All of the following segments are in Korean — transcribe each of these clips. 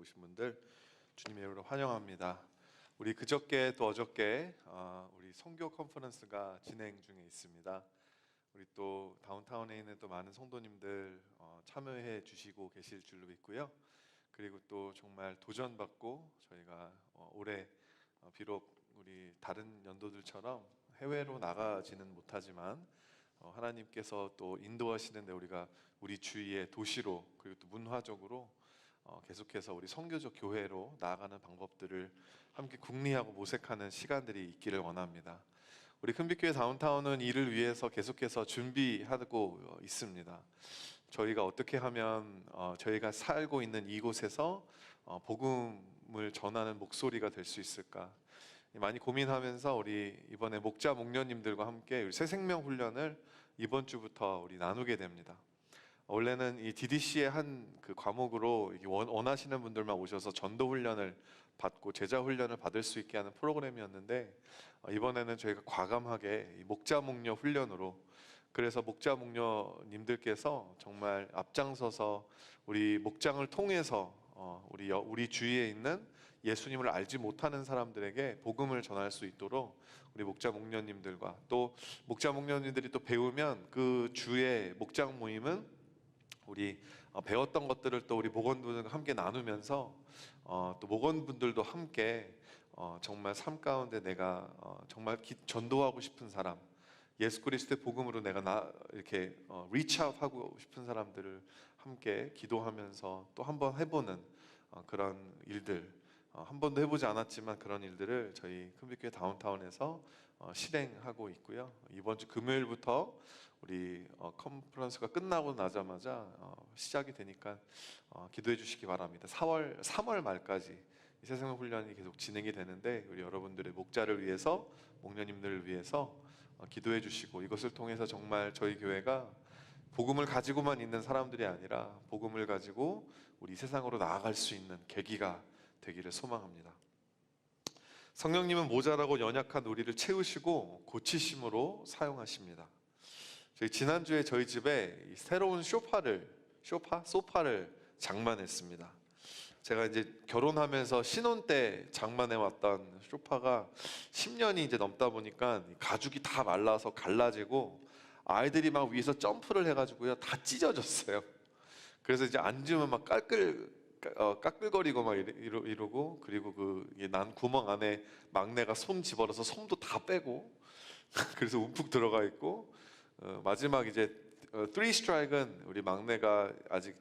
오신 분들 주님의 이름으로 환영합니다. 우리 그저께 또 어저께 우리 선교 컨퍼런스가 진행 중에 있습니다. 우리 또 다운타운에 있는 또 많은 성도님들 참여해 주시고 계실 줄로 믿고요. 그리고 또 정말 도전받고 저희가 올해 비록 우리 다른 연도들처럼 해외로 나가지는 못하지만 하나님께서 또 인도하시는데 우리가 우리 주위의 도시로 그리고 또 문화적으로 계속해서 우리 선교적 교회로 나아가는 방법들을 함께 궁리하고 모색하는 시간들이 있기를 원합니다. 우리 큰빛교회 다운타운은 이를 위해서 계속해서 준비하고 있습니다. 저희가 어떻게 하면 저희가 살고 있는 이곳에서 복음을 전하는 목소리가 될 수 있을까 많이 고민하면서 우리 이번에 목자 목녀님들과 함께 우리 새생명 훈련을 이번 주부터 우리 나누게 됩니다. 원래는 이 DDC의 한 그 과목으로 원하시는 분들만 오셔서 전도 훈련을 받고 제자 훈련을 받을 수 있게 하는 프로그램이었는데 이번에는 저희가 과감하게 이 목자 목녀 훈련으로, 그래서 목자 목녀님들께서 정말 앞장서서 우리 목장을 통해서 우리 주위에 있는 예수님을 알지 못하는 사람들에게 복음을 전할 수 있도록 우리 목자 목녀님들과 또 목자 목녀님들이 또 배우면 그 주의 목장 모임은 우리 배웠던 것들을 또 우리 목원분들과 함께 나누면서 또 목원분들도 함께 정말 삶 가운데 내가 정말 전도하고 싶은 사람, 예수 그리스도의 복음으로 내가 이렇게 리치아웃 하고 싶은 사람들을 함께 기도하면서 또 한번 해보는 그런 일들, 한 번도 해보지 않았지만 그런 일들을 저희 큰빛교회 다운타운에서 실행하고 있고요. 이번 주 금요일부터 우리 컨퍼런스가 끝나고 나자마자 시작이 되니까 기도해 주시기 바랍니다. 3월 말까지 이 새생명 훈련이 계속 진행이 되는데 우리 여러분들의 목자를 위해서, 목녀님들을 위해서 기도해 주시고, 이것을 통해서 정말 저희 교회가 복음을 가지고만 있는 사람들이 아니라 복음을 가지고 우리 세상으로 나아갈 수 있는 계기가 되기를 소망합니다. 성령님은 모자라고 연약한 우리를 채우시고 고치심으로 사용하십니다. 지난주에 저희 집에 새로운 소파를 장만했습니다. 제가 이제 결혼하면서 신혼 때 장만해 왔던 소파가 10년이 이제 넘다 보니까 가죽이 다 말라서 갈라지고 아이들이 막 위에서 점프를 해가지고요 다 찢어졌어요. 그래서 이제 앉으면 막 까끌거리고 막 이러고, 그리고 난 구멍 안에 막내가 손 집어넣어서 솜도 다 빼고 그래서 움푹 들어가 있고, 마지막 이제 3스트라이크는 우리 막내가 아직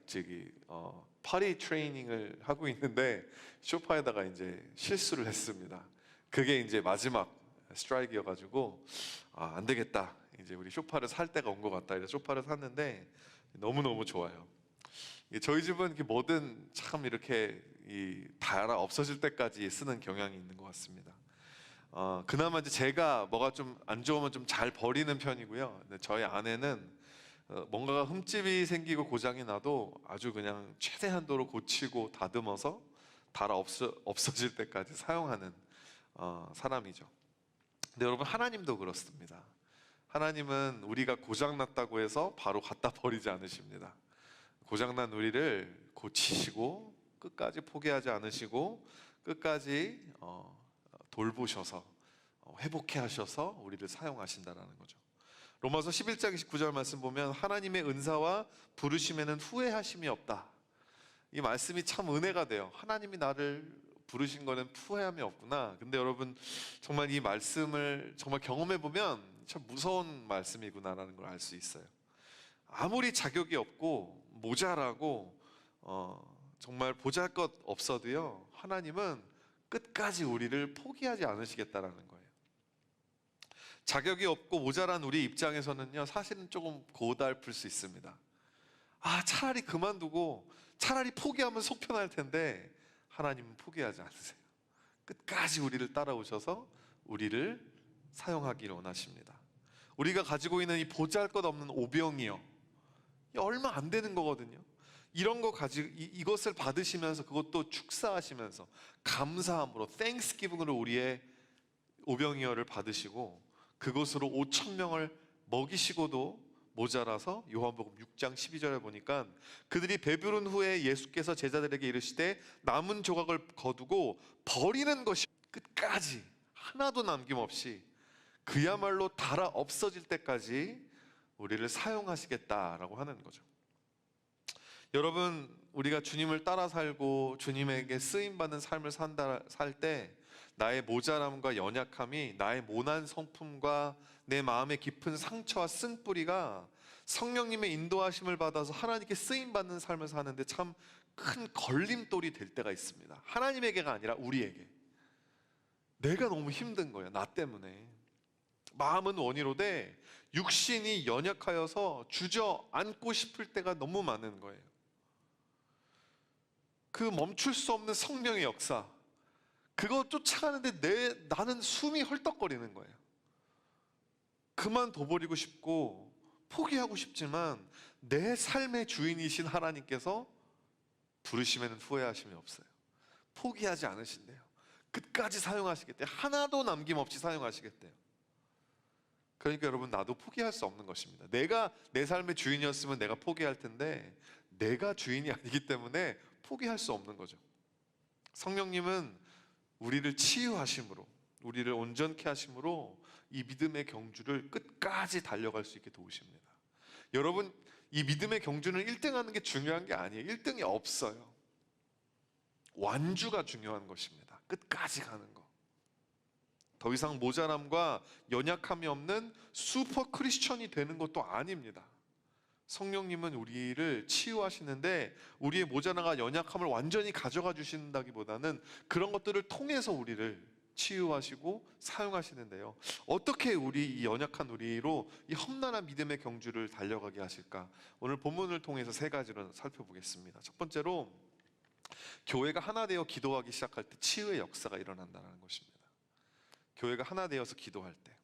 파리 트레이닝을 하고 있는데 소파에다가 이제 실수를 했습니다. 그게 이제 마지막 스트라이크여가지고 안 되겠다, 이제 우리 소파를 살 때가 온 것 같다. 그래서 소파를 샀는데 너무너무 좋아요. 저희 집은 이렇게 뭐든 참 이렇게 다 없어질 때까지 쓰는 경향이 있는 것 같습니다. 그나마 이제 제가 뭐가 좀 안 좋으면 좀 잘 버리는 편이고요. 근데 저희 아내는 뭔가가 흠집이 생기고 고장이 나도 아주 그냥 최대한도로 고치고 다듬어서 없어질 때까지 사용하는 사람이죠. 근데 여러분, 하나님도 그렇습니다. 하나님은 우리가 고장났다고 해서 바로 갖다 버리지 않으십니다. 고장난 우리를 고치시고 끝까지 포기하지 않으시고 끝까지 돌보셔서 회복해 하셔서 우리를 사용하신다라는 거죠. 로마서 11장 29절 말씀 보면 하나님의 은사와 부르심에는 후회하심이 없다. 이 말씀이 참 은혜가 돼요. 하나님이 나를 부르신 거는 후회함이 없구나. 근데 여러분, 정말 이 말씀을 정말 경험해 보면 참 무서운 말씀이구나라는 걸 알 수 있어요. 아무리 자격이 없고 모자라고 정말 보잘것 없어도요, 하나님은 끝까지 우리를 포기하지 않으시겠다라는 거예요. 자격이 없고 모자란 우리 입장에서는요, 사실은 조금 고달플 수 있습니다. 차라리 그만두고 차라리 포기하면 속 편할 텐데 하나님은 포기하지 않으세요. 끝까지 우리를 따라오셔서 우리를 사용하기를 원하십니다. 우리가 가지고 있는 이 보잘것없는 오병이요, 얼마 안 되는 거거든요. 이런 거 가지고 이것을 받으시면서 그것도 축사하시면서 감사함으로 땡스기빙으로 우리의 오병이어를 받으시고 그것으로 5,000명을 먹이시고도 모자라서 요한복음 6장 12절에 보니까 그들이 배부른 후에 예수께서 제자들에게 이르시되 남은 조각을 거두고 버리는 것이 끝까지 하나도 남김없이 그야말로 닳아 없어질 때까지 우리를 사용하시겠다라고 하는 거죠. 여러분, 우리가 주님을 따라 살고 주님에게 쓰임받는 삶을 살 때 나의 모자람과 연약함이 나의 모난 성품과 내 마음의 깊은 상처와 쓴뿌리가 성령님의 인도하심을 받아서 하나님께 쓰임받는 삶을 사는데 참 큰 걸림돌이 될 때가 있습니다. 하나님에게가 아니라 우리에게. 내가 너무 힘든 거예요. 나 때문에. 마음은 원이로되 육신이 연약하여서 주저앉고 싶을 때가 너무 많은 거예요. 그 멈출 수 없는 성령의 역사, 그거 쫓아가는데 나는 숨이 헐떡거리는 거예요. 그만둬버리고 싶고 포기하고 싶지만 내 삶의 주인이신 하나님께서 부르시면 후회하심이 없어요. 포기하지 않으신대요. 끝까지 사용하시겠대요. 하나도 남김없이 사용하시겠대요. 그러니까 여러분, 나도 포기할 수 없는 것입니다. 내가 내 삶의 주인이었으면 내가 포기할 텐데 내가 주인이 아니기 때문에 포기할 수 없는 거죠. 성령님은 우리를 치유하심으로, 우리를 온전케 하심으로 이 믿음의 경주를 끝까지 달려갈 수 있게 도우십니다. 여러분, 이 믿음의 경주는 1등하는 게 중요한 게 아니에요. 1등이 없어요. 완주가 중요한 것입니다. 끝까지 가는 거. 더 이상 모자람과 연약함이 없는 슈퍼 크리스천이 되는 것도 아닙니다. 성령님은 우리를 치유하시는데 우리의 모자람과 연약함을 완전히 가져가 주신다기보다는 그런 것들을 통해서 우리를 치유하시고 사용하시는데요. 어떻게 이 연약한 우리로 이 험난한 믿음의 경주를 달려가게 하실까? 오늘 본문을 통해서 3가지로 살펴보겠습니다. 첫 번째로, 교회가 하나 되어 기도하기 시작할 때 치유의 역사가 일어난다는 것입니다. 교회가 하나 되어서 기도할 때,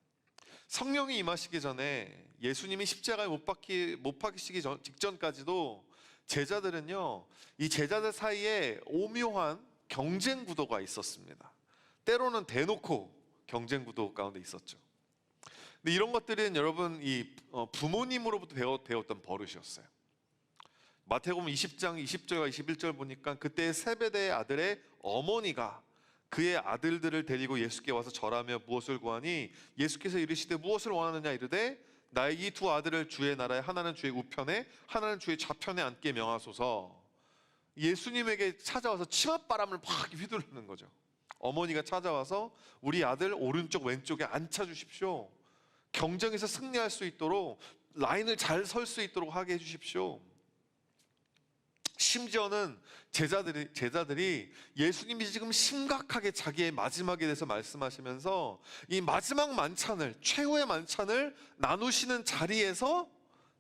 성령이 임하시기 전에 예수님이 십자가에 못 박히시기 직전까지도 제자들은요, 이 제자들 사이에 오묘한 경쟁 구도가 있었습니다. 때로는 대놓고 경쟁 구도 가운데 있었죠. 근데 이런 것들은 여러분, 이 부모님으로부터 배웠던 버릇이었어요. 마태복음 20장 20절과 21절 보니까 그때 세베대의 아들의 어머니가 그의 아들들을 데리고 예수께 와서 절하며 무엇을 구하니 예수께서 이르시되 무엇을 원하느냐 이르되 나의 이 2 아들을 주의 나라에 하나는 주의 우편에 하나는 주의 좌편에 앉게 명하소서. 예수님에게 찾아와서 치맛바람을 막 휘두르는 거죠. 어머니가 찾아와서 우리 아들 오른쪽 왼쪽에 앉혀주십시오. 경쟁에서 승리할 수 있도록 라인을 잘 설 수 있도록 하게 해주십시오. 심지어는 제자들이 예수님이 지금 심각하게 자기의 마지막에 대해서 말씀하시면서 이 마지막 만찬을, 최후의 만찬을 나누시는 자리에서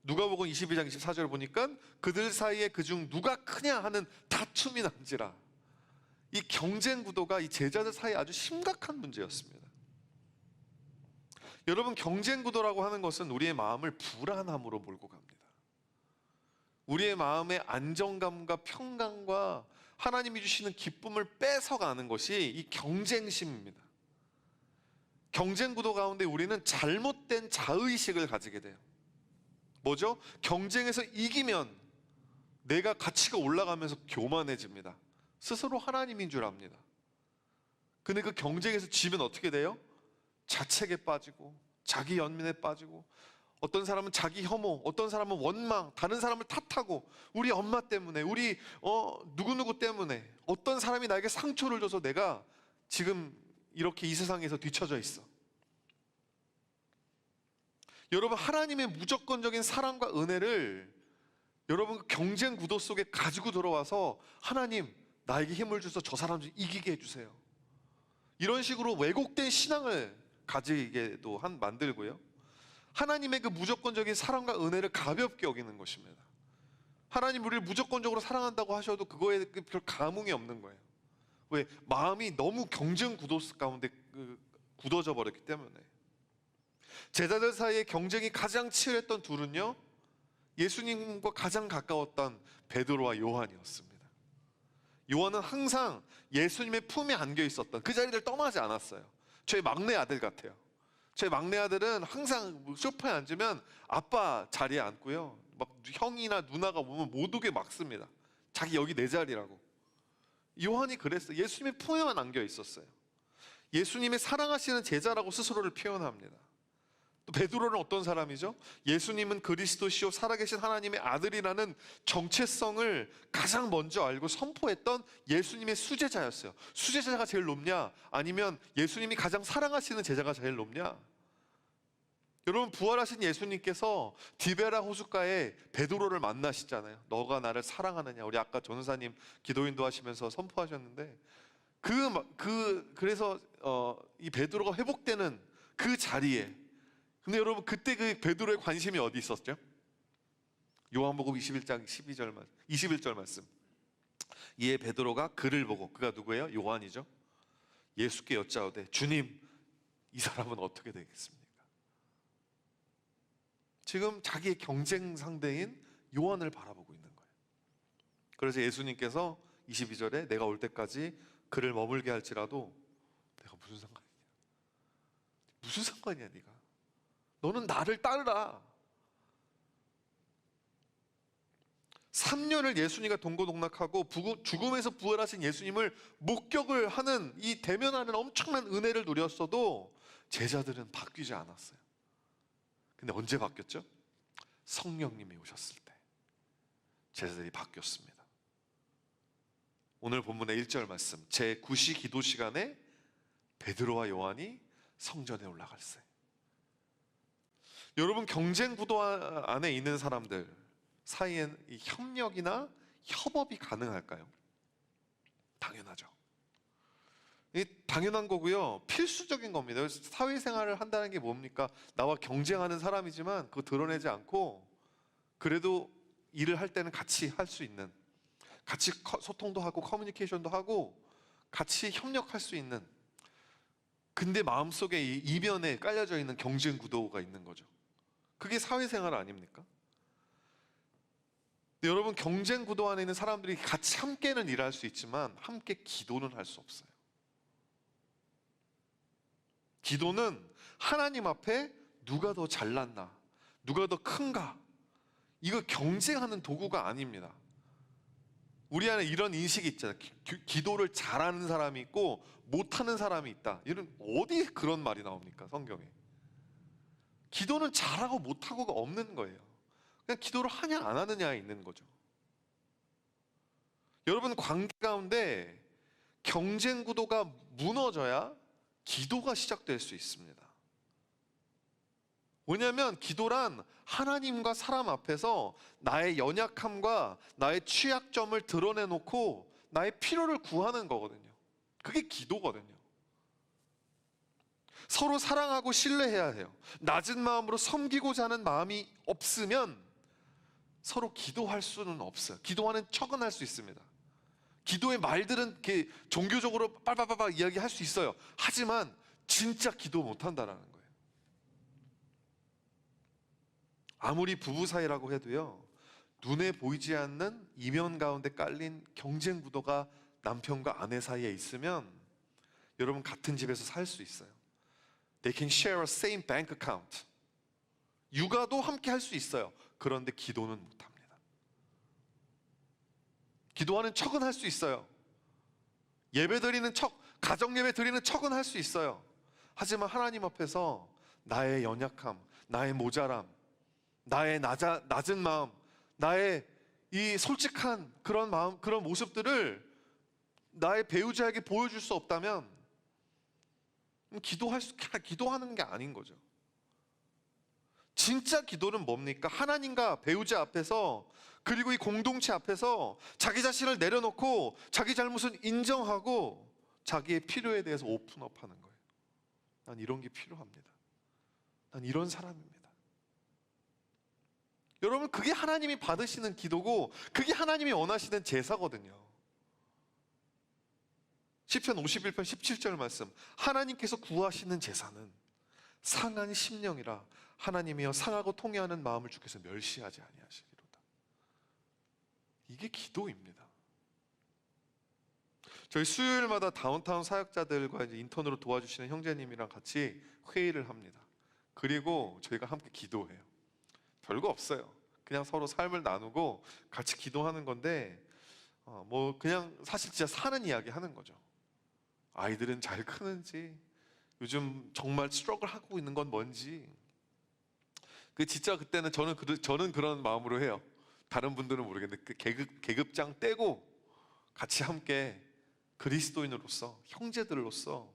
누가복음 22장 24절 보니까 그들 사이에 그중 누가 크냐 하는 다툼이 난지라. 이 경쟁 구도가 이 제자들 사이에 아주 심각한 문제였습니다. 여러분, 경쟁 구도라고 하는 것은 우리의 마음을 불안함으로 몰고 갑니다. 우리의 마음의 안정감과 평강과 하나님이 주시는 기쁨을 뺏어가는 것이 이 경쟁심입니다. 경쟁 구도 가운데 우리는 잘못된 자의식을 가지게 돼요. 뭐죠? 경쟁에서 이기면 내가 가치가 올라가면서 교만해집니다. 스스로 하나님인 줄 압니다. 근데 그 경쟁에서 지면 어떻게 돼요? 자책에 빠지고 자기 연민에 빠지고, 어떤 사람은 자기 혐오, 어떤 사람은 원망, 다른 사람을 탓하고, 우리 엄마 때문에, 우리 누구누구 때문에 어떤 사람이 나에게 상처를 줘서 내가 지금 이렇게 이 세상에서 뒤처져 있어. 여러분, 하나님의 무조건적인 사랑과 은혜를 여러분 경쟁 구도 속에 가지고 들어와서 하나님, 나에게 힘을 주셔서 저 사람 좀 이기게 해주세요. 이런 식으로 왜곡된 신앙을 가지게도 만들고요. 하나님의 그 무조건적인 사랑과 은혜를 가볍게 여기는 것입니다. 하나님 우리를 무조건적으로 사랑한다고 하셔도 그거에 별 감흥이 없는 거예요. 왜? 마음이 너무 경쟁 구도 가운데 굳어져 버렸기 때문에. 제자들 사이에 경쟁이 가장 치열했던 둘은요, 예수님과 가장 가까웠던 베드로와 요한이었습니다. 요한은 항상 예수님의 품에 안겨 있었던, 그 자리를 떠나지 않았어요. 저희 막내 아들 같아요. 제 막내 아들은 항상 소파에 앉으면 아빠 자리에 앉고요. 막 형이나 누나가 오면 못 오게 막습니다. 자기 여기 내 자리라고. 요한이 그랬어요. 예수님의 품에만 안겨 있었어요. 예수님의 사랑하시는 제자라고 스스로를 표현합니다. 또 베드로는 어떤 사람이죠? 예수님은 그리스도시요 살아계신 하나님의 아들이라는 정체성을 가장 먼저 알고 선포했던 예수님의 수제자였어요. 수제자가 제일 높냐? 아니면 예수님이 가장 사랑하시는 제자가 제일 높냐? 여러분, 부활하신 예수님께서 디베라 호숫가에 베드로를 만나시잖아요. 너가 나를 사랑하느냐? 우리 아까 전사님 기도인도 하시면서 선포하셨는데 그래서 이 베드로가 회복되는 그 자리에, 근데 여러분 그때 그 베드로의 관심이 어디 있었죠? 요한복음 21장 21절 말씀. 이에 베드로가 그를 보고, 그가 누구예요? 요한이죠. 예수께 여짜오되 주님, 이 사람은 어떻게 되겠습니까? 지금 자기의 경쟁 상대인 요한을 바라보고 있는 거예요. 그래서 예수님께서 22절에 내가 올 때까지 그를 머물게 할지라도 내가 무슨 상관이냐? 무슨 상관이야 네가? 너는 나를 따르라. 3년을 예수님과 동고동락하고 죽음에서 부활하신 예수님을 목격을 하는, 이 대면하는 엄청난 은혜를 누렸어도 제자들은 바뀌지 않았어요. 근데 언제 바뀌었죠? 성령님이 오셨을 때 제자들이 바뀌었습니다. 오늘 본문의 1절 말씀, 제9시 기도 시간에 베드로와 요한이 성전에 올라갈세. 여러분, 경쟁 구도 안에 있는 사람들 사이엔 이 협력이나 협업이 가능할까요? 당연하죠. 당연한 거고요. 필수적인 겁니다. 사회생활을 한다는 게 뭡니까? 나와 경쟁하는 사람이지만 그거 드러내지 않고 그래도 일을 할 때는 같이 할 수 있는, 같이 소통도 하고 커뮤니케이션도 하고 같이 협력할 수 있는, 근데 마음속에 이 이면에 깔려져 있는 경쟁 구도가 있는 거죠. 그게 사회생활 아닙니까? 근데 여러분, 경쟁 구도 안에 있는 사람들이 같이 함께는 일할 수 있지만 함께 기도는 할 수 없어요. 기도는 하나님 앞에 누가 더 잘났나, 누가 더 큰가, 이거 경쟁하는 도구가 아닙니다. 우리 안에 이런 인식이 있잖아요. 기도를 잘하는 사람이 있고 못하는 사람이 있다. 이런, 어디 그런 말이 나옵니까 성경에? 기도는 잘하고 못하고가 없는 거예요. 그냥 기도를 하냐 안 하느냐에 있는 거죠. 여러분, 관계 가운데 경쟁 구도가 무너져야 기도가 시작될 수 있습니다. 왜냐하면 기도란 하나님과 사람 앞에서 나의 연약함과 나의 취약점을 드러내놓고 나의 필요를 구하는 거거든요. 그게 기도거든요. 서로 사랑하고 신뢰해야 해요. 낮은 마음으로 섬기고자 하는 마음이 없으면 서로 기도할 수는 없어요. 기도하는 척은 할 수 있습니다. 기도의 말들은 이렇게 종교적으로 빨빨빨빨 이야기할 수 있어요. 하지만 진짜 기도 못한다라는 거예요. 아무리 부부 사이라고 해도요, 눈에 보이지 않는 이면 가운데 깔린 경쟁 구도가 남편과 아내 사이에 있으면 여러분, 같은 집에서 살 수 있어요. They can share a same bank account. 육아도 함께 할 수 있어요. 그런데 기도는 못합니다. 기도하는 척은 할 수 있어요. 예배 드리는 척, 가정 예배 드리는 척은 할 수 있어요. 하지만 하나님 앞에서 나의 연약함, 나의 모자람, 나의 낮은 마음, 나의 이 솔직한 그런 마음, 그런 모습들을 나의 배우자에게 보여줄 수 없다면 기도하는 게 아닌 거죠. 진짜 기도는 뭡니까? 하나님과 배우자 앞에서, 그리고 이 공동체 앞에서 자기 자신을 내려놓고 자기 잘못을 인정하고 자기의 필요에 대해서 오픈업하는 거예요. 난 이런 게 필요합니다. 난 이런 사람입니다. 여러분, 그게 하나님이 받으시는 기도고 그게 하나님이 원하시는 제사거든요. 시편 51편 17절 말씀, 하나님께서 구하시는 제사는 상한 심령이라 하나님이여 상하고 통회하는 마음을 주께서 멸시하지 아니하시리로다. 이게 기도입니다. 저희 수요일마다 다운타운 사역자들과 이제 인턴으로 도와주시는 형제님이랑 같이 회의를 합니다. 그리고 저희가 함께 기도해요. 별거 없어요. 그냥 서로 삶을 나누고 같이 기도하는 건데 뭐 그냥 사실 진짜 사는 이야기 하는 거죠. 아이들은 잘 크는지, 요즘 정말 스트러글 하고 있는 건 뭔지. 진짜 그때는 저는 그런 마음으로 해요. 다른 분들은 모르겠는데 그 계급장 떼고 같이 함께 그리스도인으로서, 형제들로서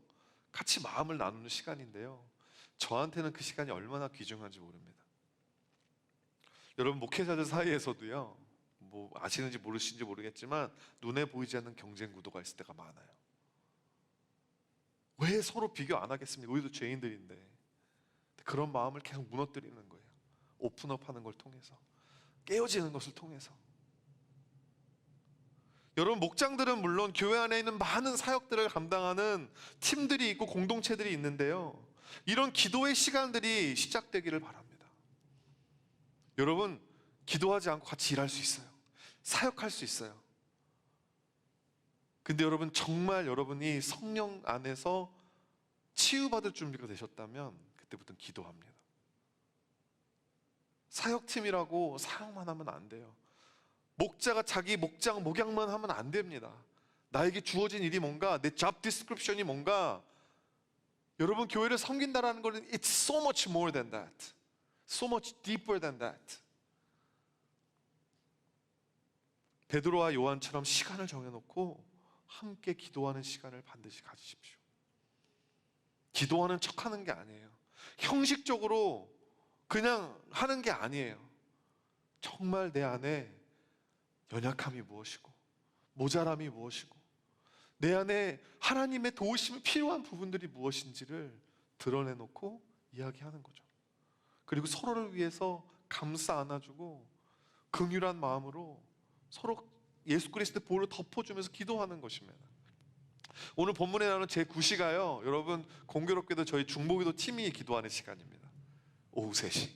같이 마음을 나누는 시간인데요, 저한테는 그 시간이 얼마나 귀중한지 모릅니다. 여러분, 목회자들 사이에서도요, 뭐 아시는지 모르시는지 모르겠지만 눈에 보이지 않는 경쟁 구도가 있을 때가 많아요. 왜 서로 비교 안 하겠습니까? 우리도 죄인들인데. 그런 마음을 계속 무너뜨리는 거예요. 오픈업 하는 걸 통해서, 깨어지는 것을 통해서. 여러분, 목장들은 물론 교회 안에 있는 많은 사역들을 감당하는 팀들이 있고 공동체들이 있는데요, 이런 기도의 시간들이 시작되기를 바랍니다. 여러분, 기도하지 않고 같이 일할 수 있어요. 사역할 수 있어요. 근데 여러분, 정말 여러분이 성령 안에서 치유받을 준비가 되셨다면 그때부터는 기도합니다. 사역팀이라고 사역만 하면 안 돼요. 목자가 자기 목장 목양만 하면 안 됩니다. 나에게 주어진 일이 뭔가, 내 잡 디스크립션이 뭔가. 여러분, 교회를 섬긴다라는 것은 it's so much more than that. So much deeper than that. 베드로와 요한처럼 시간을 정해놓고 함께 기도하는 시간을 반드시 가지십시오. 기도하는 척하는 게 아니에요. 형식적으로 그냥 하는 게 아니에요. 정말 내 안에 연약함이 무엇이고, 모자람이 무엇이고, 내 안에 하나님의 도우심이 필요한 부분들이 무엇인지를 드러내놓고 이야기하는 거죠. 그리고 서로를 위해서 감싸 안아주고 긍휼한 마음으로 서로 예수 그리스도의 보혈을 덮어주면서 기도하는 것입니다. 오늘 본문에 나오는 제 9시가요, 여러분, 공교롭게도 저희 중보기도 팀이 기도하는 시간입니다. 오후 3시.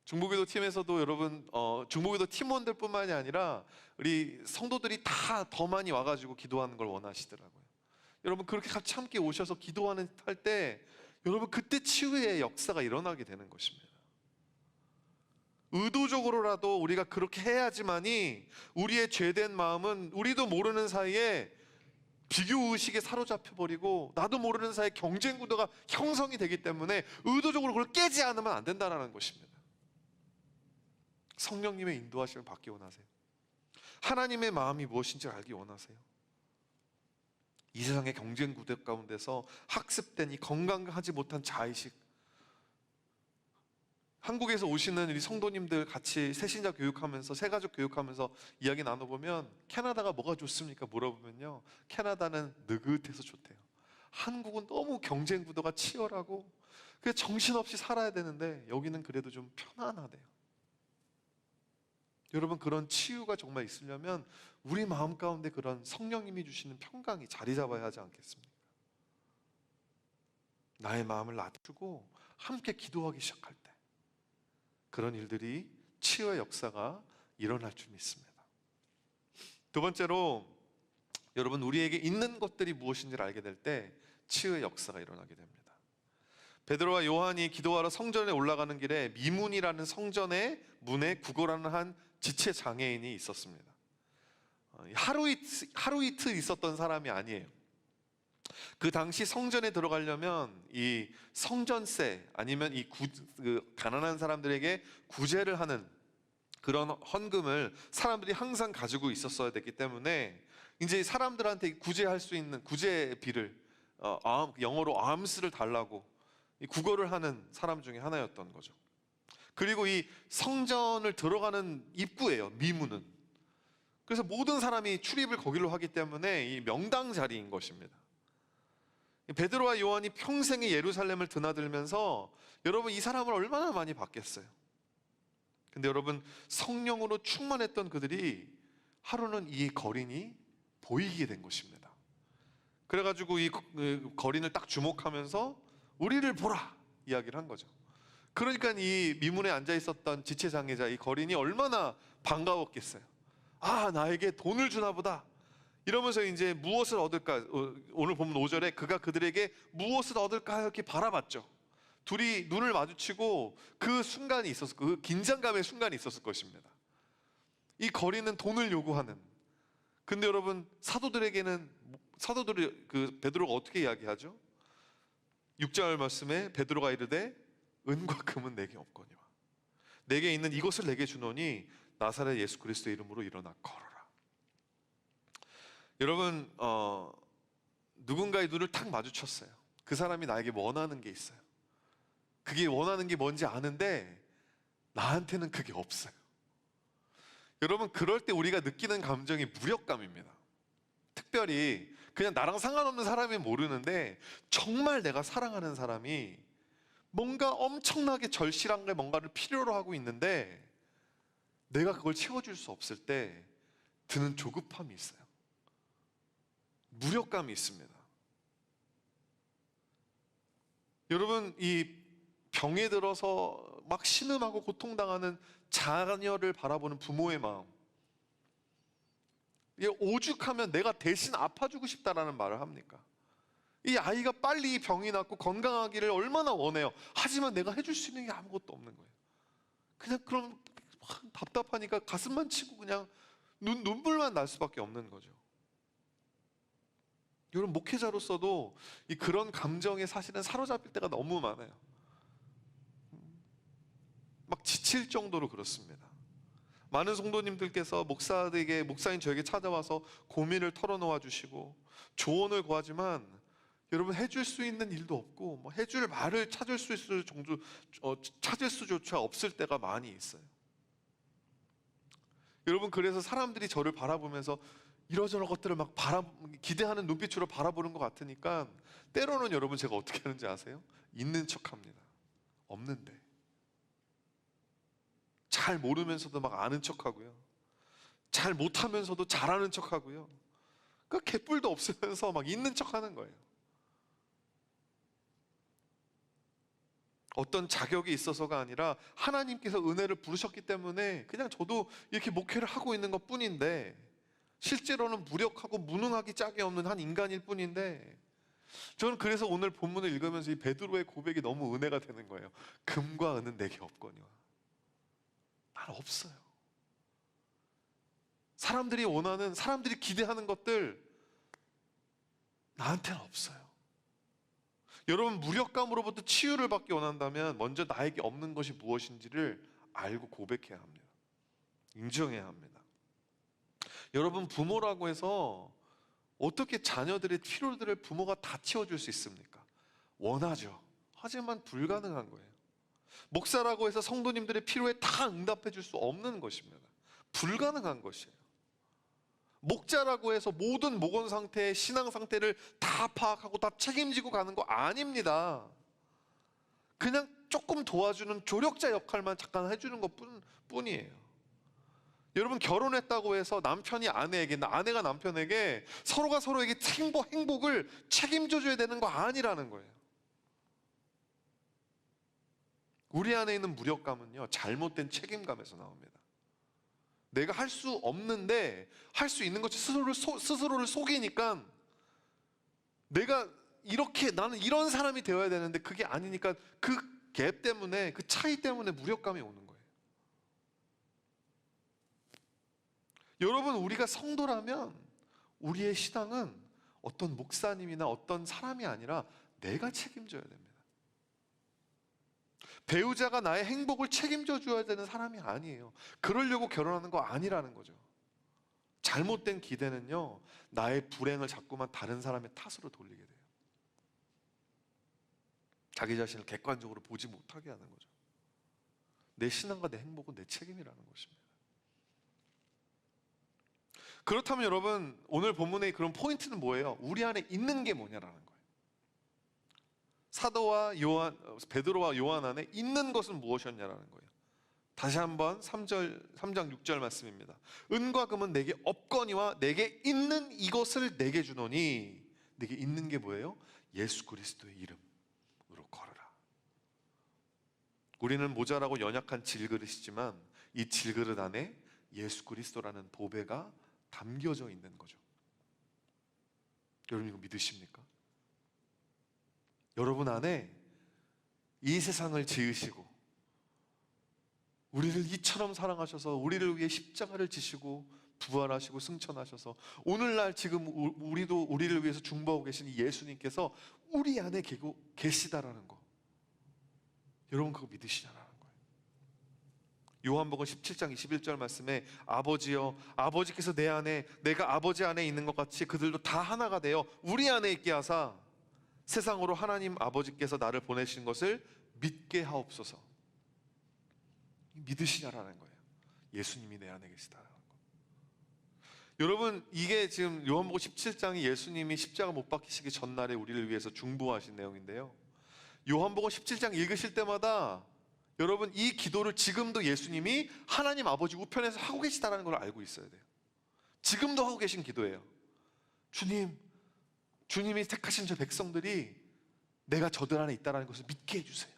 중보기도 팀에서도 여러분, 중보기도 팀원들 뿐만이 아니라 우리 성도들이 다 더 많이 와가지고 기도하는 걸 원하시더라고요. 여러분, 그렇게 같이 함께 오셔서 기도하는 할 때 여러분, 그때 치유의 역사가 일어나게 되는 것입니다. 의도적으로라도 우리가 그렇게 해야지만이 우리의 죄된 마음은 우리도 모르는 사이에 비교의식에 사로잡혀 버리고 나도 모르는 사이에 경쟁 구도가 형성이 되기 때문에 의도적으로 그걸 깨지 않으면 안 된다는 것입니다. 성령님의 인도하심을 받기 원하세요? 하나님의 마음이 무엇인지 알기 원하세요? 이 세상의 경쟁 구도 가운데서 학습된 이 건강하지 못한 자의식, 한국에서 오시는 우리 성도님들 같이 새신자 교육하면서, 새가족 교육하면서 이야기 나눠보면 캐나다가 뭐가 좋습니까? 물어보면요, 캐나다는 느긋해서 좋대요. 한국은 너무 경쟁 구도가 치열하고 그래서 정신없이 살아야 되는데 여기는 그래도 좀 편안하대요. 여러분, 그런 치유가 정말 있으려면 우리 마음 가운데 그런 성령님이 주시는 평강이 자리 잡아야 하지 않겠습니까? 나의 마음을 낮추고 함께 기도하기 시작할 때 그런 일들이, 치유의 역사가 일어날 줄 믿습니다. 두 번째로, 여러분, 우리에게 있는 것들이 무엇인지를 알게 될 때 치유의 역사가 일어나게 됩니다. 베드로와 요한이 기도하러 성전에 올라가는 길에 미문이라는 성전의 문에 구걸하는 한 지체 장애인이 있었습니다. 하루 이틀 있었던 사람이 아니에요. 그 당시 성전에 들어가려면 이 성전세, 아니면 이 가난한 사람들에게 구제를 하는 그런 헌금을 사람들이 항상 가지고 있었어야 됐기 때문에 이제 사람들한테 구제할 수 있는 구제비를, 영어로 alms를 달라고 구걸을 하는 사람 중에 하나였던 거죠. 그리고 이 성전을 들어가는 입구예요, 미문은. 그래서 모든 사람이 출입을 거기로 하기 때문에 이 명당 자리인 것입니다. 베드로와 요한이 평생에 예루살렘을 드나들면서 여러분, 이 사람을 얼마나 많이 봤겠어요. 근데 여러분, 성령으로 충만했던 그들이 하루는 이 거린이 보이게 된 것입니다. 그래가지고 이 거린을 딱 주목하면서 우리를 보라 이야기를 한 거죠. 그러니까 이 미문에 앉아 있었던 지체장애자 이 거린이 얼마나 반가웠겠어요. 아, 나에게 돈을 주나 보다 이러면서 이제 무엇을 얻을까, 오늘 보면 5절에 그가 그들에게 무엇을 얻을까 이렇게 바라봤죠. 둘이 눈을 마주치고 그 순간이 있었을, 그 긴장감의 순간이 있었을 것입니다. 이 거리는 돈을 요구하는. 근데 여러분, 사도들이 그 베드로가 어떻게 이야기하죠? 6절 말씀에 베드로가 이르되 은과 금은 내게 없거니와 내게 있는 이것을 내게 주노니 나사렛 예수 그리스도의 이름으로 일어나 걸어라. 여러분, 누군가의 눈을 탁 마주쳤어요. 그 사람이 나에게 원하는 게 있어요. 그게 원하는 게 뭔지 아는데 나한테는 그게 없어요. 여러분, 그럴 때 우리가 느끼는 감정이 무력감입니다. 특별히 그냥 나랑 상관없는 사람이 모르는데 정말 내가 사랑하는 사람이 뭔가 엄청나게 절실한 게 뭔가를 필요로 하고 있는데 내가 그걸 채워줄 수 없을 때 드는 조급함이 있어요. 무력감이 있습니다. 여러분, 이 병에 들어서 막 신음하고 고통당하는 자녀를 바라보는 부모의 마음, 이게 오죽하면 내가 대신 아파주고 싶다라는 말을 합니까? 이 아이가 빨리 병이 낫고 건강하기를 얼마나 원해요. 하지만 내가 해줄 수 있는 게 아무것도 없는 거예요. 그냥 그럼 답답하니까 가슴만 치고 그냥 눈물만 날 수밖에 없는 거죠. 여러분, 목회자로서도 그런 감정에 사실은 사로잡힐 때가 너무 많아요. 막 지칠 정도로 그렇습니다. 많은 성도님들께서 목사인 저에게 찾아와서 고민을 털어놓아 주시고 조언을 구하지만 여러분, 해줄 수 있는 일도 없고 뭐 해줄 말을 찾을 수 있을 정도, 찾을 수조차 없을 때가 많이 있어요. 여러분, 그래서 사람들이 저를 바라보면서 이러저런 것들을 막 기대하는 눈빛으로 바라보는 것 같으니까 때로는 여러분, 제가 어떻게 하는지 아세요? 있는 척합니다. 없는데. 잘 모르면서도 막 아는 척하고요. 잘 못하면서도 잘하는 척하고요. 그 개뿔도 없으면서 막 있는 척하는 거예요. 어떤 자격이 있어서가 아니라 하나님께서 은혜를 부르셨기 때문에 그냥 저도 이렇게 목회를 하고 있는 것 뿐인데, 실제로는 무력하고 무능하기 짝이 없는 한 인간일 뿐인데, 저는 그래서 오늘 본문을 읽으면서 이 베드로의 고백이 너무 은혜가 되는 거예요. 금과 은은 내게 없거니와. 난 없어요. 사람들이 기대하는 것들 나한테는 없어요. 여러분, 무력감으로부터 치유를 받기 원한다면 먼저 나에게 없는 것이 무엇인지를 알고 고백해야 합니다. 인정해야 합니다. 여러분, 부모라고 해서 어떻게 자녀들의 필요들을 부모가 다 채워줄 수 있습니까? 원하죠. 하지만 불가능한 거예요. 목사라고 해서 성도님들의 필요에 다 응답해 줄 수 없는 것입니다. 불가능한 것이에요. 목자라고 해서 모든 목원 상태, 신앙 상태를 다 파악하고 다 책임지고 가는 거 아닙니다. 그냥 조금 도와주는 조력자 역할만 잠깐 해주는 것 뿐이에요. 여러분, 결혼했다고 해서 남편이 아내에게, 아내가 남편에게 서로가 서로에게 행복을 책임져줘야 되는 거 아니라는 거예요. 우리 안에 있는 무력감은요, 잘못된 책임감에서 나옵니다. 내가 할 수 없는데 할 수 있는 것이 스스로를 속이니까, 나는 이런 사람이 되어야 되는데 그게 아니니까 그 갭 때문에, 그 차이 때문에 무력감이 오는 거예요. 여러분, 우리가 성도라면 우리의 신앙은 어떤 목사님이나 어떤 사람이 아니라 내가 책임져야 됩니다. 배우자가 나의 행복을 책임져 줘야 되는 사람이 아니에요. 그러려고 결혼하는 거 아니라는 거죠. 잘못된 기대는요, 나의 불행을 자꾸만 다른 사람의 탓으로 돌리게 돼요. 자기 자신을 객관적으로 보지 못하게 하는 거죠. 내 신앙과 내 행복은 내 책임이라는 것입니다. 그렇다면 여러분, 오늘 본문의 그런 포인트는 뭐예요? 우리 안에 있는 게 뭐냐라는 거예요. 베드로와 요한 안에 있는 것은 무엇이었냐라는 거예요. 다시 한번 3장 6절 말씀입니다. 은과 금은 내게 없거니와 내게 있는 이것을 내게 주노니. 내게 있는 게 뭐예요? 예수 그리스도의 이름으로 걸어라. 우리는 모자라고 연약한 질그릇이지만 이 질그릇 안에 예수 그리스도라는 보배가 담겨져 있는 거죠. 여러분, 이거 믿으십니까? 여러분 안에 이 세상을 지으시고 우리를 이처럼 사랑하셔서 우리를 위해 십자가를 지시고 부활하시고 승천하셔서 오늘날 지금 우리도 우리를 위해서 중보하고 계신 이 예수님께서 우리 안에 계시다라는 거, 여러분 그거 믿으시냐라는 거예요. 요한복음 17장 21절 말씀에 아버지여, 아버지께서 내 안에, 내가 아버지 안에 있는 것 같이 그들도 다 하나가 되어 우리 안에 있게 하사 세상으로 하나님 아버지께서 나를 보내신 것을 믿게 하옵소서. 믿으시냐라는 거예요. 예수님이 내 안에 계시다라는 거. 여러분, 이게 지금 요한복음 17장이 예수님이 십자가 못 박히시기 전날에 우리를 위해서 중보하신 내용인데요, 요한복음 17장 읽으실 때마다 여러분 이 기도를 지금도 예수님이 하나님 아버지 우편에서 하고 계시다는 걸 알고 있어야 돼요. 지금도 하고 계신 기도예요. 주님, 주님이 택하신 저 백성들이 내가 저들 안에 있다는 것을 믿게 해주세요.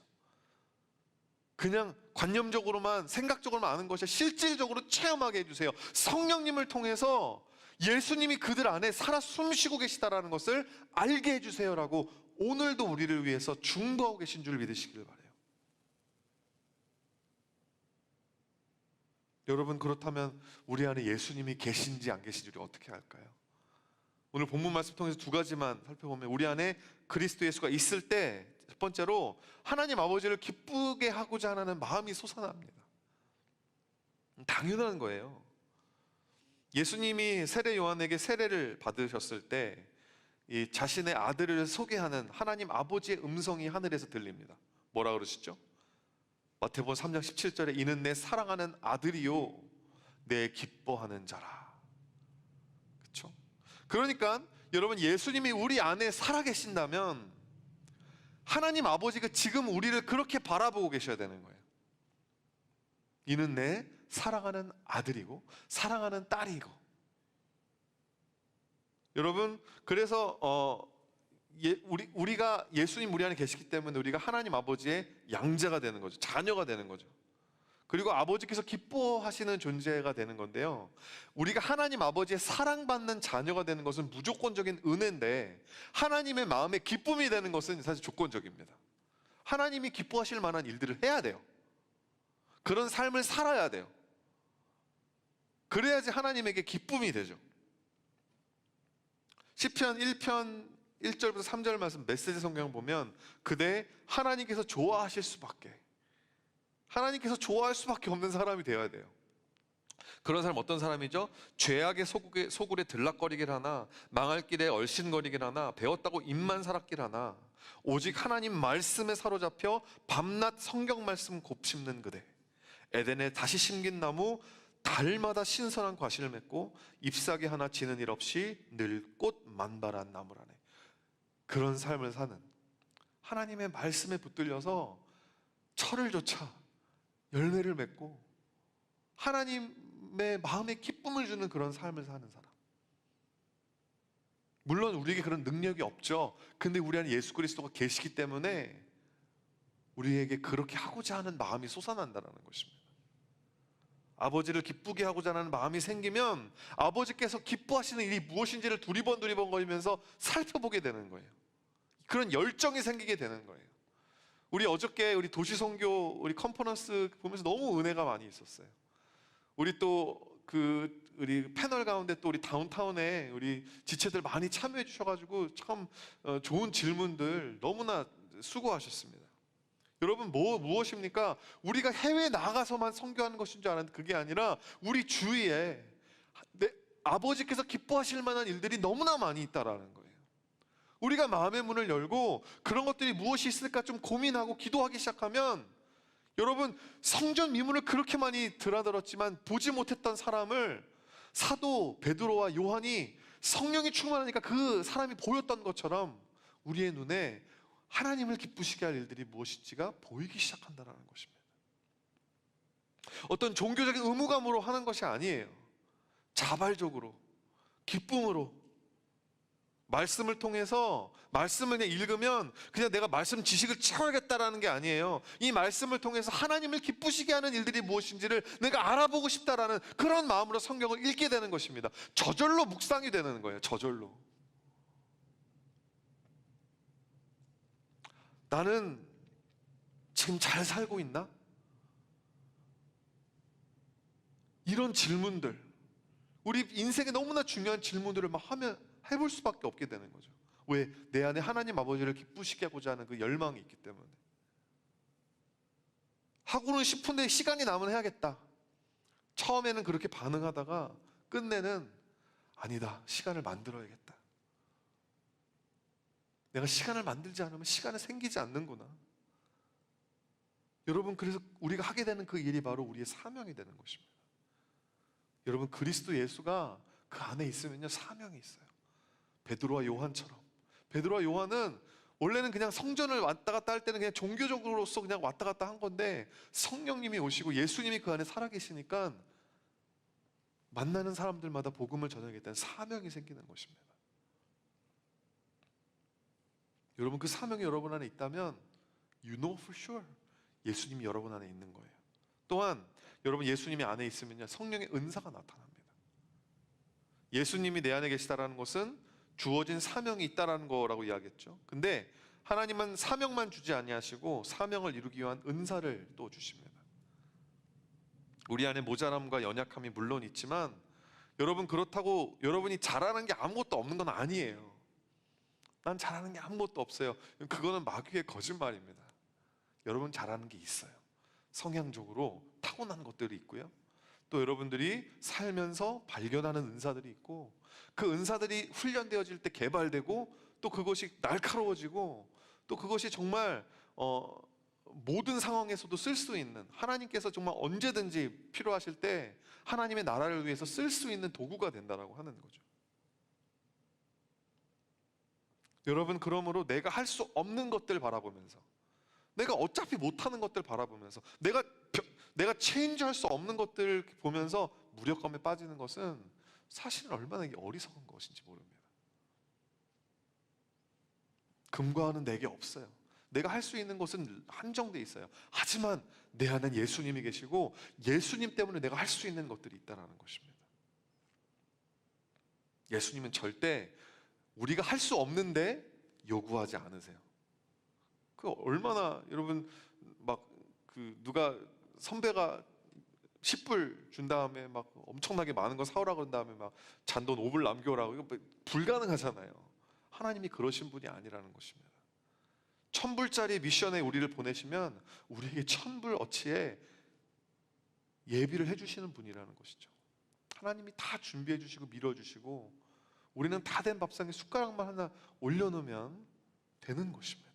그냥 관념적으로만, 생각적으로만 아는 것이 실질적으로 체험하게 해주세요. 성령님을 통해서 예수님이 그들 안에 살아 숨쉬고 계시다는 것을 알게 해주세요라고 오늘도 우리를 위해서 중보하고 계신 줄 믿으시길 바라요. 여러분, 그렇다면 우리 안에 예수님이 계신지 안 계신지를 어떻게 할까요? 오늘 본문 말씀 통해서 두 가지만 살펴보면, 우리 안에 그리스도 예수가 있을 때 첫 번째로 하나님 아버지를 기쁘게 하고자 하는 마음이 솟아납니다. 당연한 거예요. 예수님이 세례 요한에게 세례를 받으셨을 때 이 자신의 아들을 소개하는 하나님 아버지의 음성이 하늘에서 들립니다. 뭐라 그러시죠? 마태복음 3장 17절에 이는 내 사랑하는 아들이요 내 기뻐하는 자라. 그렇죠? 그러니까 여러분, 예수님이 우리 안에 살아계신다면 하나님 아버지가 지금 우리를 그렇게 바라보고 계셔야 되는 거예요. 이는 내 사랑하는 아들이고 사랑하는 딸이고. 여러분, 그래서 우리가 예수님 우리 안에 계시기 때문에 우리가 하나님 아버지의 양자가 되는 거죠. 자녀가 되는 거죠. 그리고 아버지께서 기뻐하시는 존재가 되는 건데요, 우리가 하나님 아버지의 사랑받는 자녀가 되는 것은 무조건적인 은혜인데 하나님의 마음에 기쁨이 되는 것은 사실 조건적입니다. 하나님이 기뻐하실 만한 일들을 해야 돼요. 그런 삶을 살아야 돼요. 그래야지 하나님에게 기쁨이 되죠. 시편 1편 1절부터 3절 말씀 메시지 성경을 보면 그대 하나님께서 좋아하실 수밖에, 하나님께서 좋아할 수밖에 없는 사람이 되어야 돼요. 그런 사람 어떤 사람이죠? 죄악의 소굴에 들락거리길 하나 망할 길에 얼씬거리길 하나 배웠다고 입만 살았길 하나 오직 하나님 말씀에 사로잡혀 밤낮 성경 말씀 곱씹는 그대, 에덴에 다시 심긴 나무 달마다 신선한 과실을 맺고 잎사귀 하나 지는 일 없이 늘 꽃 만발한 나무라네. 그런 삶을 사는, 하나님의 말씀에 붙들려서 철을 조차 열매를 맺고 하나님의 마음에 기쁨을 주는 그런 삶을 사는 사람. 물론 우리에게 그런 능력이 없죠. 근데 우리 안에 예수 그리스도가 계시기 때문에 우리에게 그렇게 하고자 하는 마음이 솟아난다는 것입니다. 아버지를 기쁘게 하고자 하는 마음이 생기면 아버지께서 기뻐하시는 일이 무엇인지를 두리번 거리면서 살펴보게 되는 거예요. 그런 열정이 생기게 되는 거예요. 우리 어저께 우리 도시선교 우리 컨퍼런스 보면서 너무 은혜가 많이 있었어요. 우리 또 우리 패널 가운데 또 우리 다운타운에 우리 지체들 많이 참여해 주셔가지고 참 좋은 질문들 너무나 수고하셨습니다. 여러분, 무엇입니까? 우리가 해외에 나가서만 선교하는 것인 줄 알았는데 그게 아니라 우리 주위에 아버지께서 기뻐하실 만한 일들이 너무나 많이 있다라는 거예요. 우리가 마음의 문을 열고 그런 것들이 무엇이 있을까 좀 고민하고 기도하기 시작하면, 여러분, 성전 미문을 그렇게 많이 드나들었지만 보지 못했던 사람을 사도 베드로와 요한이 성령이 충만하니까 그 사람이 보였던 것처럼 우리의 눈에 하나님을 기쁘시게 할 일들이 무엇인지가 보이기 시작한다는 것입니다. 어떤 종교적인 의무감으로 하는 것이 아니에요. 자발적으로, 기쁨으로, 말씀을 통해서, 말씀을 그냥 읽으면 그냥 내가 말씀 지식을 채워야겠다라는 게 아니에요. 이 말씀을 통해서 하나님을 기쁘시게 하는 일들이 무엇인지를 내가 알아보고 싶다라는 그런 마음으로 성경을 읽게 되는 것입니다. 저절로 묵상이 되는 거예요. 저절로. 나는 지금 잘 살고 있나? 이런 질문들, 우리 인생에 너무나 중요한 질문들을 막 해볼 수밖에 없게 되는 거죠. 왜? 내 안에 하나님 아버지를 기쁘시게 하고자 하는 그 열망이 있기 때문에. 하고는 싶은데 시간이 나면 해야겠다. 처음에는 그렇게 반응하다가 끝내는 아니다, 시간을 만들어야겠다. 내가 시간을 만들지 않으면 시간이 생기지 않는구나. 여러분, 그래서 우리가 하게 되는 그 일이 바로 우리의 사명이 되는 것입니다. 여러분, 그리스도 예수가 그 안에 있으면요, 사명이 있어요. 베드로와 요한처럼. 베드로와 요한은 원래는 그냥 성전을 왔다 갔다 할 때는 그냥 종교적으로서 그냥 왔다 갔다 한 건데, 성령님이 오시고 예수님이 그 안에 살아계시니까 만나는 사람들마다 복음을 전하겠다는 사명이 생기는 것입니다. 여러분, 그 사명이 여러분 안에 있다면 You know for sure 예수님이 여러분 안에 있는 거예요. 또한 여러분, 예수님이 안에 있으면요, 성령의 은사가 나타납니다. 예수님이 내 안에 계시다라는 것은 주어진 사명이 있다라는 거라고 이야기했죠. 근데 하나님은 사명만 주지 아니하시고 사명을 이루기 위한 은사를 또 주십니다. 우리 안에 모자람과 연약함이 물론 있지만 여러분, 그렇다고 여러분이 잘하는 게 아무것도 없는 건 아니에요. 난 잘하는 게 아무것도 없어요. 그거는 마귀의 거짓말입니다. 여러분, 잘하는 게 있어요. 성향적으로 타고난 것들이 있고요, 또 여러분들이 살면서 발견하는 은사들이 있고, 그 은사들이 훈련되어질 때 개발되고, 또 그것이 날카로워지고, 또 그것이 정말 모든 상황에서도 쓸 수 있는, 하나님께서 정말 언제든지 필요하실 때 하나님의 나라를 위해서 쓸 수 있는 도구가 된다라고 하는 거죠. 여러분, 그러므로 내가 할 수 없는 것들 바라보면서, 내가 어차피 못하는 것들 바라보면서, 내가 체인지할 수 없는 것들 보면서 무력감에 빠지는 것은 사실은 얼마나 이게 어리석은 것인지 모릅니다. 금과 은은 내게 없어요. 내가 할 수 있는 것은 한정돼 있어요. 하지만 내 안엔 예수님이 계시고 예수님 때문에 내가 할 수 있는 것들이 있다는 것입니다. 예수님은 절대 우리가 할 수 없는데 요구하지 않으세요. 그 얼마나, 여러분, 막 누가 선배가 10불 준 다음에 막 엄청나게 많은 거 사오라 그런 다음에 막 잔돈 5불 남겨오라고, 이거 불가능하잖아요. 하나님이 그러신 분이 아니라는 것입니다. 1000불짜리 미션에 우리를 보내시면 우리에게 1000불 어치에 예비를 해주시는 분이라는 것이죠. 하나님이 다 준비해 주시고 밀어주시고, 우리는 다 된 밥상에 숟가락만 하나 올려놓으면 되는 것입니다.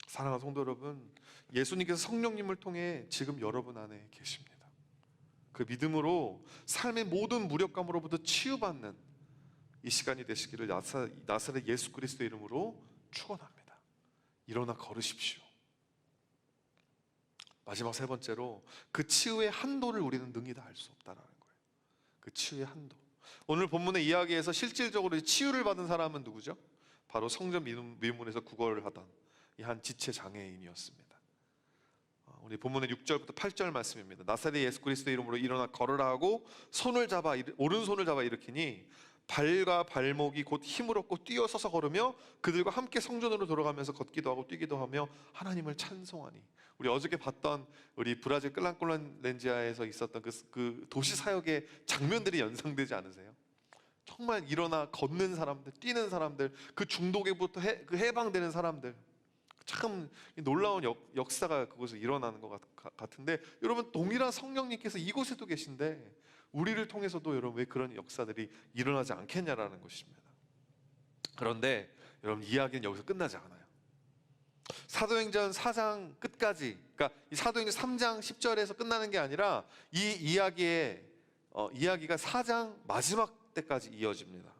사랑하는 성도 여러분, 예수님께서 성령님을 통해 지금 여러분 안에 계십니다. 그 믿음으로 삶의 모든 무력감으로부터 치유받는 이 시간이 되시기를 나사렛 예수 그리스도의 이름으로 축원합니다. 일어나 걸으십시오. 마지막 세 번째로, 그 치유의 한도를 우리는 능히 다 알 수 없다는 거예요. 그 치유의 한도. 오늘 본문의 이야기에서 실질적으로 치유를 받은 사람은 누구죠? 바로 성전 미문에서 구걸을 하던 이 한 지체 장애인이었습니다. 우리 본문의 6절부터 8절 말씀입니다. 나사렛 예수 그리스도의 이름으로 일어나 걸으라 하고 오른손을 잡아 일으키니 발과 발목이 곧 힘을 얻고 뛰어서서 걸으며 그들과 함께 성전으로 돌아가면서 걷기도 하고 뛰기도 하며 하나님을 찬송하니. 우리 어저께 봤던 우리 브라질 클란콜란렌지아에서 있었던 그 도시 사역의 장면들이 연상되지 않으세요? 정말 일어나 걷는 사람들, 뛰는 사람들, 그 중독에부터 해방되는 사람들, 참 놀라운 역사가 그곳에 일어나는 것 같은데, 여러분, 동일한 성령님께서 이곳에도 계신데 우리를 통해서도 여러분 왜 그런 역사들이 일어나지 않겠냐라는 것입니다. 그런데 여러분, 이야기는 여기서 끝나지 않아요. 사도행전 4장 끝까지, 그러니까 이 사도행전 3장 10절에서 끝나는 게 아니라 이 이야기가 4장 마지막 때까지 이어집니다.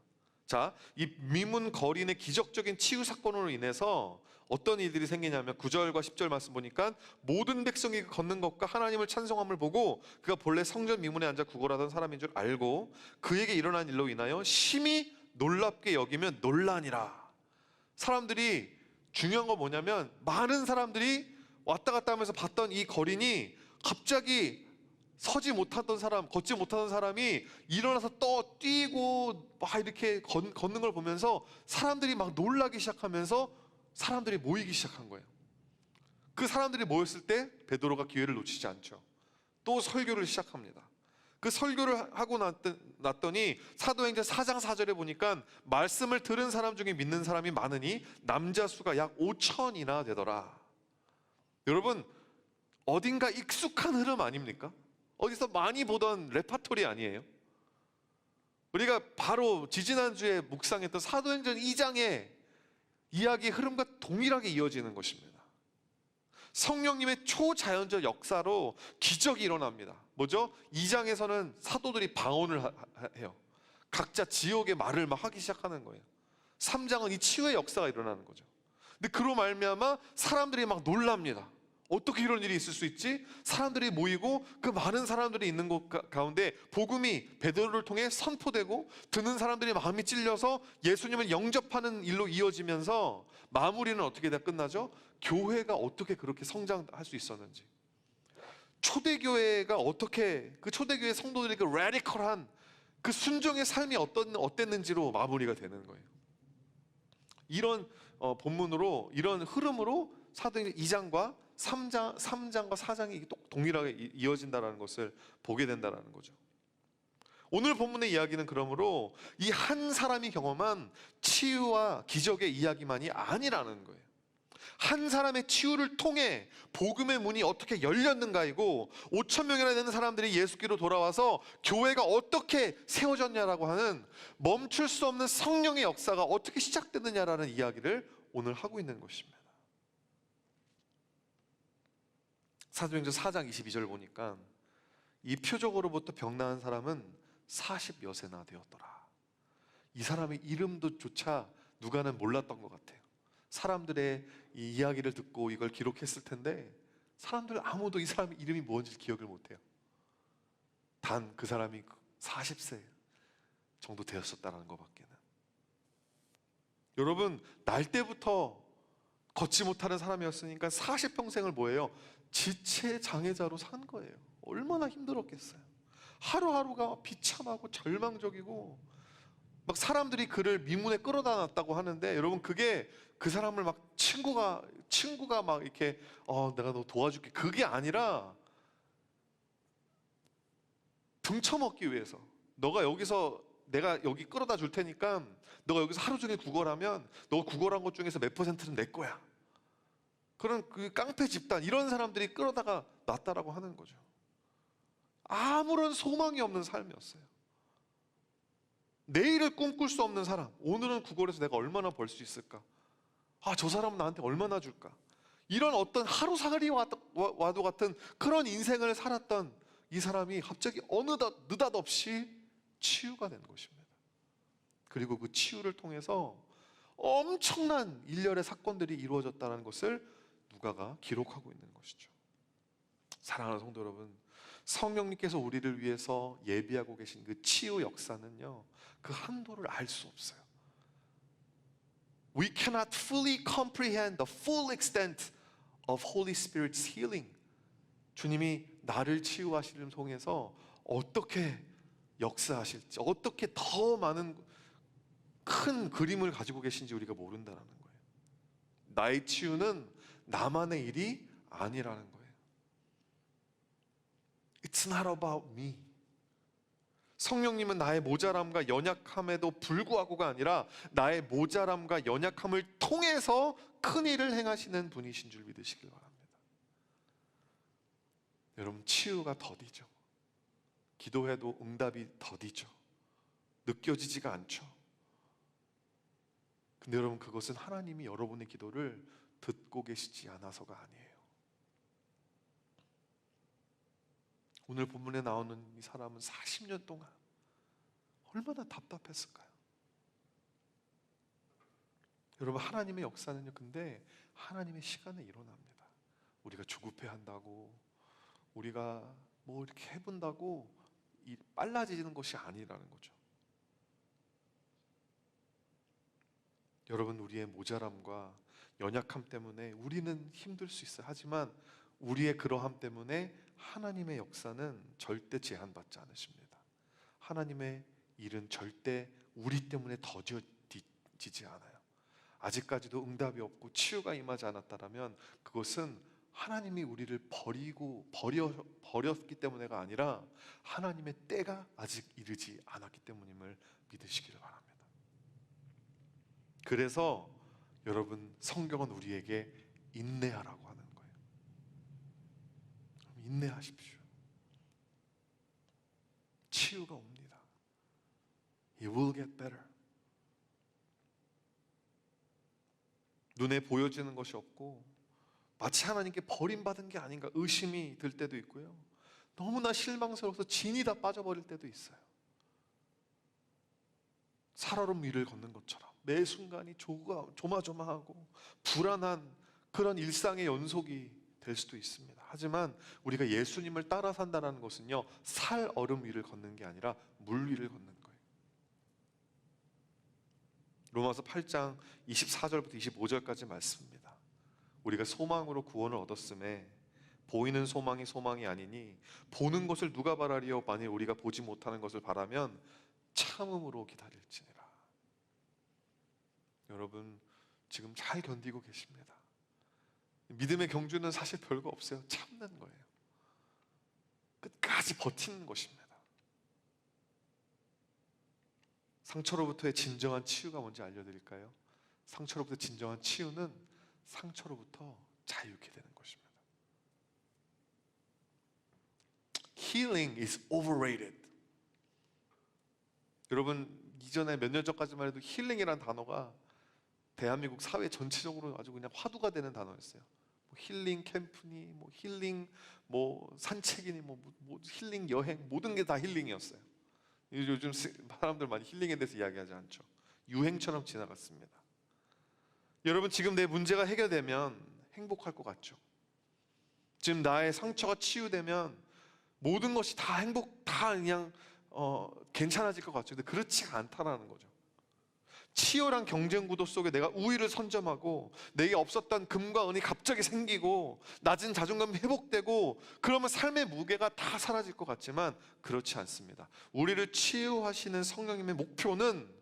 자, 이 미문 거린의 기적적인 치유 사건으로 인해서 어떤 일들이 생기냐면 9절과 10절 말씀 보니까 모든 백성이 걷는 것과 하나님을 찬송함을 보고 그가 본래 성전 미문에 앉아 구걸하던 사람인 줄 알고 그에게 일어난 일로 인하여 심히 놀랍게 여기면 놀라니라. 사람들이, 중요한 건 뭐냐면 많은 사람들이 왔다 갔다 하면서 봤던 이 거린이 갑자기 서지 못하던 사람, 걷지 못하던 사람이 일어나서 뛰고 막 이렇게 걷는 걸 보면서 사람들이 막 놀라기 시작하면서 사람들이 모이기 시작한 거예요. 그 사람들이 모였을 때 베드로가 기회를 놓치지 않죠. 또 설교를 시작합니다. 그 설교를 하고 났더니 사도행전 4장 4절에 보니까 말씀을 들은 사람 중에 믿는 사람이 많으니 남자 수가 약 5천이나 되더라. 여러분, 어딘가 익숙한 흐름 아닙니까? 어디서 많이 보던 레파토리 아니에요? 우리가 바로 지지난주에 묵상했던 사도행전 2장의 이야기 흐름과 동일하게 이어지는 것입니다. 성령님의 초자연적 역사로 기적이 일어납니다. 뭐죠? 2장에서는 사도들이 방언을 해요. 각자 지옥의 말을 막 하기 시작하는 거예요. 3장은 이 치유의 역사가 일어나는 거죠. 근데 그로 말미암아 사람들이 막 놀랍니다. 어떻게 이런 일이 있을 수 있지? 사람들이 모이고 그 많은 사람들이 있는 곳 가운데 복음이 베드로를 통해 선포되고 듣는 사람들이 마음이 찔려서 예수님을 영접하는 일로 이어지면서 마무리는 어떻게 다 끝나죠? 교회가 어떻게 그렇게 성장할 수 있었는지, 초대교회가 어떻게 그 초대교회 성도들이 그 라디컬한 그 순종의 삶이 어땠는지로 마무리가 되는 거예요. 이런 본문으로, 이런 흐름으로 사도행전 2장과 3장과 4장이 동일하게 이어진다는 것을 보게 된다는 거죠. 오늘 본문의 이야기는 그러므로 이 한 사람이 경험한 치유와 기적의 이야기만이 아니라는 거예요. 한 사람의 치유를 통해 복음의 문이 어떻게 열렸는가이고 5천 명이나 되는 사람들이 예수께로 돌아와서 교회가 어떻게 세워졌냐라고 하는 멈출 수 없는 성령의 역사가 어떻게 시작됐느냐라는 이야기를 오늘 하고 있는 것입니다. 사도행전 4장 22절 보니까 이 표적으로부터 병 나은 사람은 40여세나 되었더라. 이 사람의 이름도조차 누가는 몰랐던 것 같아요. 사람들의 이 이야기를 듣고 이걸 기록했을 텐데 사람들 아무도 이 사람의 이름이 뭔지 기억을 못해요. 단 그 사람이 40세 정도 되었었다는 것밖에는. 여러분, 날 때부터 걷지 못하는 사람이었으니까 40평생을 뭐예요? 지체 장애자로 산 거예요. 얼마나 힘들었겠어요. 하루하루가 비참하고 절망적이고 막 사람들이 그를 미문에 끌어다 놨다고 하는데, 여러분, 그게 그 사람을 막 친구가 막 이렇게 내가 너 도와줄게, 그게 아니라 등쳐먹기 위해서, 내가 여기 끌어다 줄 테니까 너가 여기서 하루 종일 구걸하면 너가 구걸한 것 중에서 몇 퍼센트는 내 거야. 그런 그 깡패 집단, 이런 사람들이 끌어다가 놨다라고 하는 거죠. 아무런 소망이 없는 삶이었어요. 내일을 꿈꿀 수 없는 사람, 오늘은 구걸해서 내가 얼마나 벌 수 있을까? 저 사람은 나한테 얼마나 줄까? 이런 어떤 하루살이 와도 같은 그런 인생을 살았던 이 사람이 갑자기 느닷없이 치유가 된 것입니다. 그리고 그 치유를 통해서 엄청난 일련의 사건들이 이루어졌다는 것을 누가가 기록하고 있는 것이죠. 사랑하는 성도 여러분, 성령님께서 우리를 위해서 예비하고 계신 그 치유 역사는요, 그 한도를 알 수 없어요. We cannot fully comprehend the full extent of Holy Spirit's healing. 주님이 나를 치유하시는 통해서 어떻게 역사하실지, 어떻게 더 많은 큰 그림을 가지고 계신지 우리가 모른다는 거예요. 나의 치유는 나만의 일이 아니라는 거예요. It's not about me. 성령님은 나의 모자람과 연약함에도 불구하고가 아니라 나의 모자람과 연약함을 통해서 큰 일을 행하시는 분이신 줄 믿으시길 바랍니다. 여러분, 치유가 더디죠. 기도해도 응답이 더디죠. 느껴지지가 않죠. 근데 여러분, 그것은 하나님이 여러분의 기도를 듣고 계시지 않아서가 아니에요. 오늘 본문에 나오는 이 사람은 40년 동안 얼마나 답답했을까요? 여러분, 하나님의 역사는요, 근데 하나님의 시간에 일어납니다. 우리가 조급해한다고, 우리가 뭐 이렇게 해본다고 빨라지는 것이 아니라는 거죠. 여러분, 우리의 모자람과 연약함 때문에 우리는 힘들 수 있어요. 하지만 우리의 그러함 때문에 하나님의 역사는 절대 제한받지 않으십니다. 하나님의 일은 절대 우리 때문에 더뎌지지 않아요. 아직까지도 응답이 없고 치유가 임하지 않았다면 그것은 하나님이 우리를 버렸기 때문에가 아니라 하나님의 때가 아직 이르지 않았기 때문임을 믿으시기를 바랍니다. 그래서 여러분, 성경은 우리에게 인내하라고 하는 거예요. 인내하십시오. 치유가 옵니다. It will get better. 눈에 보여지는 것이 없고 마치 하나님께 버림받은 게 아닌가 의심이 들 때도 있고요. 너무나 실망스러워서 진이 다 빠져버릴 때도 있어요. 살얼음 위를 걷는 것처럼 매 순간이 조마조마하고 불안한 그런 일상의 연속이 될 수도 있습니다. 하지만 우리가 예수님을 따라 산다는 것은요, 살얼음 위를 걷는 게 아니라 물 위를 걷는 거예요. 로마서 8장 24절부터 25절까지 말씀입니다. 우리가 소망으로 구원을 얻었음에 보이는 소망이 소망이 아니니 보는 것을 누가 바라리요? 만일 우리가 보지 못하는 것을 바라면 참음으로 기다릴지니라. 여러분, 지금 잘 견디고 계십니다. 믿음의 경주는 사실 별거 없어요. 참는 거예요. 끝까지 버티는 것입니다. 상처로부터의 진정한 치유가 뭔지 알려드릴까요? 상처로부터 진정한 치유는 상처로부터 자유케 되는 것입니다. Healing is overrated. 여러분, 이전에 몇 년 전까지만 해도 힐링이라는 단어가 대한민국 사회 전체적으로 아주 그냥 화두가 되는 단어였어요. 뭐 힐링 캠프니, 뭐 힐링, 뭐 산책이니, 뭐 힐링 여행, 모든 게 다 힐링이었어요. 요즘 사람들 많이 힐링에 대해서 이야기하지 않죠. 유행처럼 지나갔습니다. 여러분, 지금 내 문제가 해결되면 행복할 것 같죠? 지금 나의 상처가 치유되면 모든 것이 다 그냥 괜찮아질 것 같죠. 근데 그렇지 않다라는 거죠. 치열한 경쟁 구도 속에 내가 우위를 선점하고 내게 없었던 금과 은이 갑자기 생기고 낮은 자존감이 회복되고 그러면 삶의 무게가 다 사라질 것 같지만 그렇지 않습니다. 우리를 치유하시는 성령님의 목표는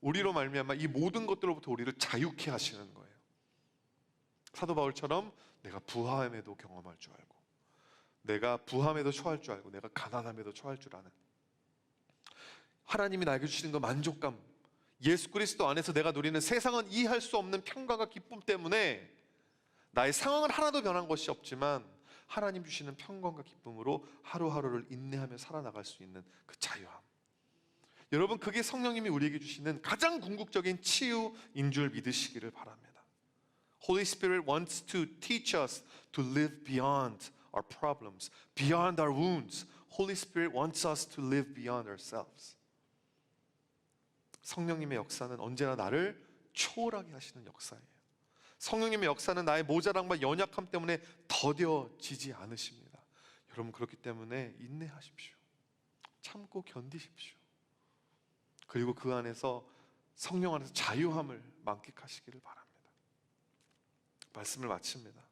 우리로 말미암아 이 모든 것들로부터 우리를 자유케 하시는 거예요. 사도 바울처럼 내가 부함에도 경험할 줄 알고, 내가 부함에도 처할 줄 알고, 내가 가난함에도 처할 줄 아는, 하나님이 나에게 주시는 그 만족감, 예수 그리스도 안에서 내가 누리는 세상은 이해할 수 없는 평강과 기쁨 때문에 나의 상황은 하나도 변한 것이 없지만 하나님 주시는 평강과 기쁨으로 하루하루를 인내하며 살아나갈 수 있는 그 자유함. 여러분, 그게 성령님이 우리에게 주시는 가장 궁극적인 치유인 줄 믿으시기를 바랍니다. Holy Spirit wants to teach us to live beyond our problems, beyond our wounds. Holy Spirit wants us to live beyond ourselves. 성령님의 역사는 언제나 나를 초월하게 하시는 역사예요. 성령님의 역사는 나의 모자람과 연약함 때문에 더뎌지지 않으십니다. 여러분, 그렇기 때문에 인내하십시오. 참고 견디십시오. 그리고 그 안에서, 성령 안에서 자유함을 만끽하시기를 바랍니다. 말씀을 마칩니다.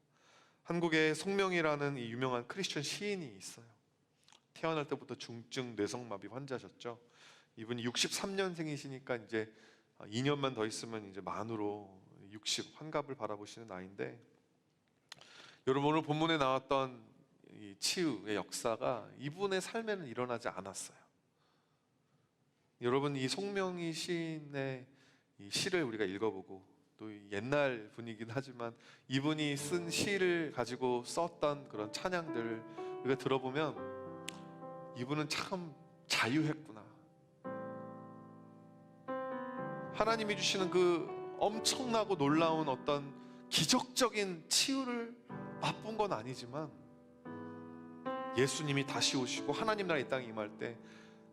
한국에 송명이라는 이 유명한 크리스천 시인이 있어요. 태어날 때부터 중증 뇌성마비 환자셨죠. 이분이 63년생이시니까 이제 2년만 더 있으면 이제 만으로 60 환갑을 바라보시는 나이인데, 여러분, 오늘 본문에 나왔던 이 치유의 역사가 이분의 삶에는 일어나지 않았어요. 여러분, 이 송명희 시인의 이 시를 우리가 읽어보고, 또 옛날 분이긴 하지만 이분이 쓴 시를 가지고 썼던 그런 찬양들 우리가 들어보면 이분은 참 자유했구나. 하나님이 주시는 그 엄청나고 놀라운 어떤 기적적인 치유를 맛본 건 아니지만 예수님이 다시 오시고 하나님 나라 이 땅에 임할 때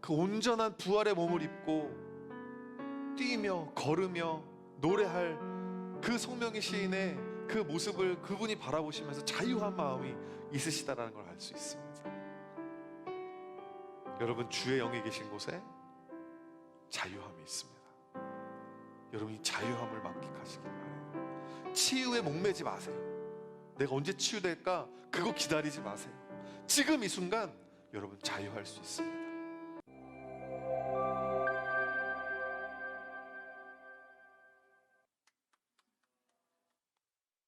그 온전한 부활의 몸을 입고 뛰며 걸으며 노래할 그 송명희 시인의 그 모습을 그분이 바라보시면서 자유한 마음이 있으시다라는 걸 알 수 있습니다. 여러분, 주의 영이 계신 곳에 자유함이 있습니다. 여러분, 이 자유함을 만끽하시길 바랍니다. 치유에 목매지 마세요. 내가 언제 치유될까? 그거 기다리지 마세요. 지금 이 순간 여러분 자유할 수 있습니다.